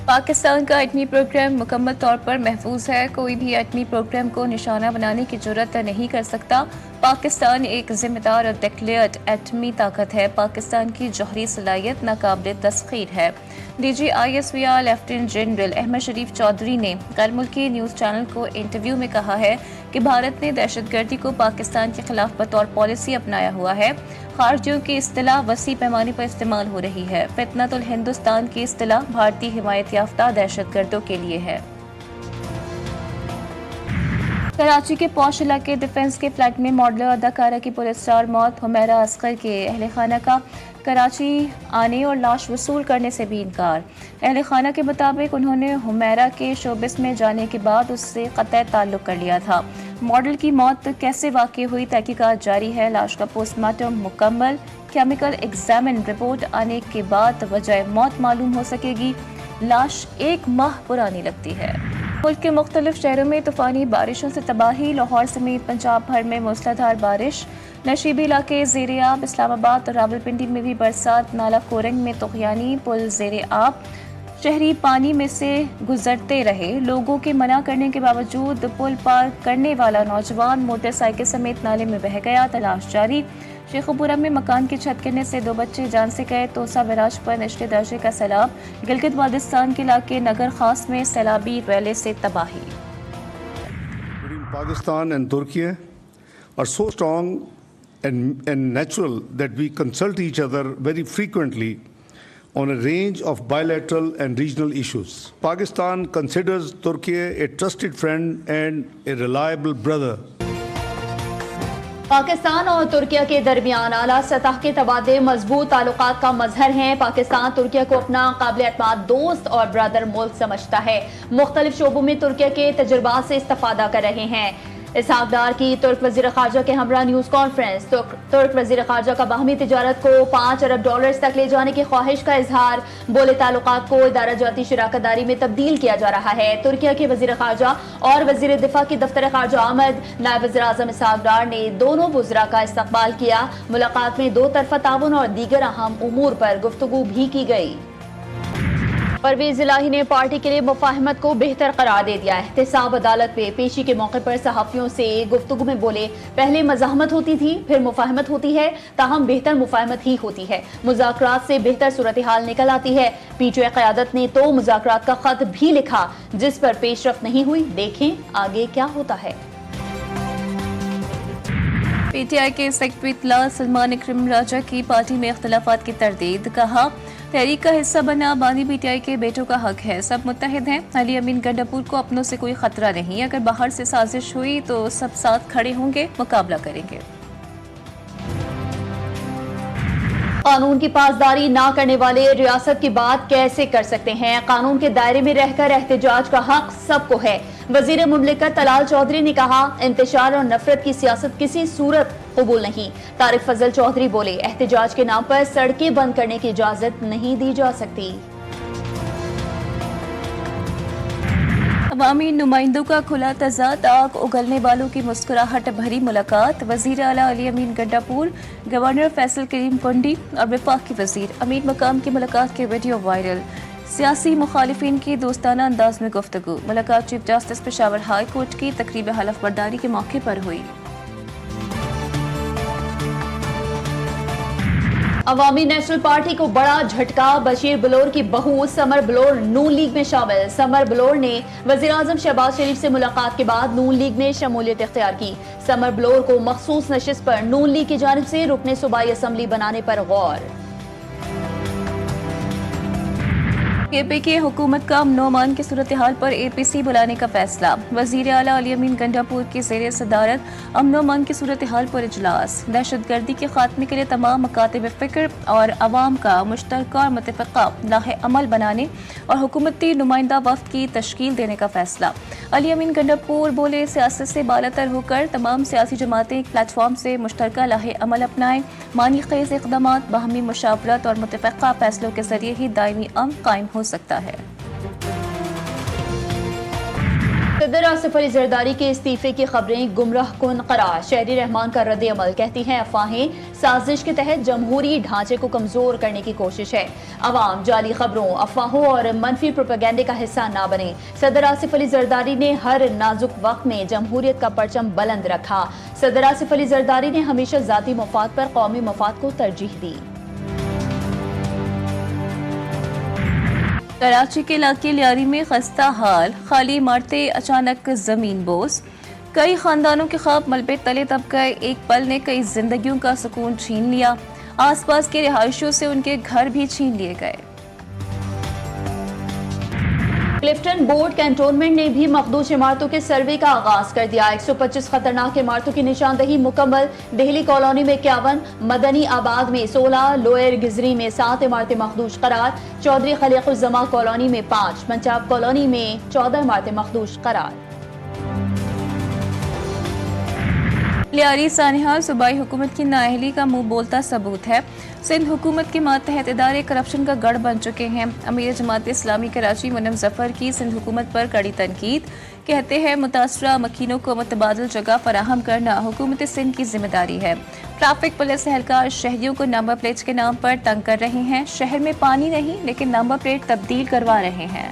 पाकिस्तान का एटमी प्रोग्राम मुकम्मल तौर पर महफूज है। कोई भी एटमी प्रोग्राम को निशाना बनाने की जुर्रत नहीं कर सकता। पाकिस्तान एक जिम्मेदार और डिक्लेयर्ड एटमी ताकत है। पाकिस्तान की जौहरी सलाहियत नाकाबिल तस्खीर है। DGISVR लेफ्टिनेंट जनरल अहमद शरीफ चौधरी ने गैर मुल्की न्यूज़ चैनल को इंटरव्यू में कहा है कि भारत ने दहशतगर्दी को पाकिस्तान के खिलाफ बतौर पॉलिसी अपनाया हुआ है। खारजियों की इस्तिलाह वसी पैमाने पर इस्तेमाल हो रही है। फितनतुल हिंदुस्तान की इस्तिलाह भारतीय हिमायत याफ्ता दहशतगर्दों के लिए है। कराची के पौश इलाके डिफेंस के फ्लैट में मॉडलर अदाकारा की पुलिस स्टार मौत। हुमैरा अस्कर के अहल खाना का कराची आने और लाश वसूल करने से भी इनकार। अहल खाना के मुताबिक उन्होंने हुमैरा के शोबिस में जाने के बाद उससे क़तई ताल्लुक़ कर लिया था। मॉडल की मौत कैसे वाक़ई हुई, तहकीकात जारी है। लाश का पोस्टमार्टम मुकम्मल, केमिकल एग्जामिन रिपोर्ट आने के बाद वजह मौत मालूम हो सकेगी। लाश 1 माह पुरानी लगती है। मुल्क के मुख्तलिफ शहरों में तूफ़ानी बारिशों से तबाही। लाहौर समेत पंजाब भर में मूसलाधार बारिश। नशीबी इलाके ज़ेरे आब। इस्लामाबाद और रावलपिंडी में भी बरसात। नाला कोरंग में तुग़यानी, पुल ज़ेरे आब। शहरी पानी में से गुजरते रहे। लोगों के मना करने के बावजूद पुल पार करने वाला नौजवान मोटरसाइकिल समेत नाले में बह गया। तलाश जारी। शेखुपुरा में मकान की छत गिरने से 2 बच्चे जान से गए। तोसा बराज पर निचले दर्जे का सैलाब। गिलगित बाल्टिस्तान के इलाके नगर खास में सैलाबी रैले से तबाही। Pakistan and Turkey are so strong and natural that we consult each other very frequently on a range of bilateral and regional issues. Pakistan considers Turkey a trusted friend and a reliable brother. Pakistan और तुर्किया के दरमियान आला सतह के तबादले मजबूत ताल्लुकात का मजहर हैं। पाकिस्तान तुर्किया को अपना काबिल एतमाद दोस्त और ब्रदर मुल्क समझता है। मुख्तलिफ शोबों में तुर्किया के तजुर्बात से इस्तिफादा कर रहे हैं। इसहाक डार की तुर्क वज़ीर ख़ारजा के हमरा न्यूज़ कॉन्फ्रेंस। तुर्क वज़ीर ख़ारजा का बाहमी तिजारत को $5 अरब तक ले जाने की ख्वाहिश का इजहार। बोले ताल्लुकात को इदारा जाती शराकतदारी में तब्दील किया जा रहा है। तुर्किया के वज़ीर ख़ारजा और वज़ीर दिफा की दफ्तर ख़ारजा आमद नायब वज़ीर आज़म इसहाक डार ने दोनों वज़रा का इस्तकबाल किया। मुलाकात में 2 तरफ़ा ताउन और दीगर अहम उमूर पर गुफ्तगू भी की गई। परवेज इलाही ने पार्टी के लिए मुफाहमत को बेहतर करार दे दिया। एहतसाब अदालत में पेशी के मौके पर सहाफ़ियों से गुफ्तगू में बोले, पहले मज़ाहमत होती थी, फिर मुफाहमत होती है, ताहम बेहतर मुफाहमत ही होती है। मुज़ाकरात से बेहतर सूरत हाल निकल आती है। PTI क़यादत ने तो मुज़ाकरात का ख़त भी लिखा जिस पर पेशरफ्त नहीं हुई। देखें आगे क्या होता है। PTI के सेक्रेटरी इत्तला सलमान इकरम राजा की पार्टी में इख्तिलाफात की तरदीद। कहा, तहरीक का हिस्सा बनना बानी PTI के बेटों का हक है। सब मुत्तहिद हैं। अली अमीन गंडापुर को अपनों से कोई खतरा नहीं। अगर बाहर से साजिश हुई तो सब साथ खड़े होंगे, मुकाबला करेंगे। कानून की पासदारी ना करने वाले रियासत की बात कैसे कर सकते हैं। कानून के दायरे में रहकर एहतजाज का हक सबको है। वजीर मुमलिकत तलाल चौधरी ने कहा, इंतशार और नफरत की सियासत किसी सूरत कबूल नहीं। तारिक फजल चौधरी बोले, एहतजाज के नाम पर सड़कें बंद करने की इजाजत नहीं दी जा सकती। अवामी नुमाइंदों का खुला तजाद। आग उगलने वालों की मुस्कुराहट भरी मुलाकात। वजीर आला अली अमीन गंडापुर, गवर्नर फैसल करीम कुंडी और वफाकी वजीर अमीन मकाम की मुलाकात के वीडियो वायरल। सियासी मुखालिफिन की दोस्ताना अंदाज में गुफ्तगू। मुलाकात chief justice Peshawar high court की तकरीब हलफ बर्दारी के मौके पर हुई। अवामी नेशनल पार्टी को बड़ा झटका। बशीर बलोर की बहू समर बलोर नून लीग में शामिल। समर बलोर ने वजीर आजम शहबाज शरीफ से मुलाकात के बाद नून लीग में शमूलियत इख्तियार की। समर बलोर को मखसूस नशिस्त पर नून लीग की जानिब से रुकने सूबाई असम्बली बनाने पर गौर। KP की हुकूमत का अमन अमान की सूरत हाल पर APC बुलाने का फैसला। वजीर आला अली अमीन गंडापुर की ज़ेर सदारत अमन अमान की सूरत हाल पर इजलास। दहशतगर्दी के खात्मे के लिए तमाम मकातिब फ़िक्र और अवाम का मुश्तरका और मुतफ़िक़ा लाहे अमल बनाने और हुकूमती नुमाइंदा वफ़द की तश्कील देने का फैसला। अली अमीन गंडापुर बोले, सियासत से बालातर होकर तमाम सियासी जमातें एक प्लेटफॉर्म से मुश्तरका लाहे अमल अपनाएं। मानी ख़ेज़ इक़दामात, बाहमी मुशावरत और मुतफ़िक़ा फ़ैसलों के ज़रिए ही दायमी अमन कायम हो सकता है। صدر آصف علی زرداری کے استعفے کی خبریں گمراہ کن قرار، شہری رحمان کا رد عمل، کہتی ہیں افواہیں سازش کے تحت جمہوری ڈھانچے کو کمزور کرنے کی کوشش ہے، عوام جعلی خبروں، افواہوں اور منفی پروپیگنڈے کا حصہ نہ بنے۔ صدر آصف علی زرداری نے ہر نازک وقت میں جمہوریت کا پرچم بلند رکھا۔ صدر آصف علی زرداری نے ہمیشہ ذاتی مفاد پر قومی مفاد کو ترجیح دی۔ کراچی کے علاقے لیاری میں خستہ حال، خالی عمارتیں اچانک زمین بوس، کئی خاندانوں کے خواب ملبے تلے دب گئے، ایک پل نے کئی زندگیوں کا سکون چھین لیا، آس پاس کے رہائشیوں سے ان کے گھر بھی چھین لیے گئے۔ کلفٹن بورڈ کینٹونمنٹ نے بھی مخدوش عمارتوں کے سروے کا آغاز کر دیا۔ 125 خطرناک عمارتوں کی نشاندہی مکمل، دہلی کالونی میں 51، مدنی آباد میں 16، لوئر گزری میں 7 عمارتیں مخدوش قرار، چودھری خلیق الزما کالونی میں 5، پنجاب کالونی میں 14 عمارتیں مخدوش قرار۔ لیاری سانحہ صوبائی حکومت کی نااہلی کا منہ بولتا ثبوت ہے۔ سندھ حکومت کے ماتحت ادارے کرپشن کا گڑھ بن چکے ہیں۔ امیر جماعت اسلامی کراچی منم ظفر کی سندھ حکومت پر کڑی تنقید، کہتے ہیں متاثرہ مکینوں کو متبادل جگہ فراہم کرنا حکومت سندھ کی ذمہ داری ہے۔ ٹریفک پولیس اہلکار شہریوں کو نمبر پلیٹس کے نام پر تنگ کر رہے ہیں۔ شہر میں پانی نہیں لیکن نمبر پلیٹ تبدیل کروا رہے ہیں۔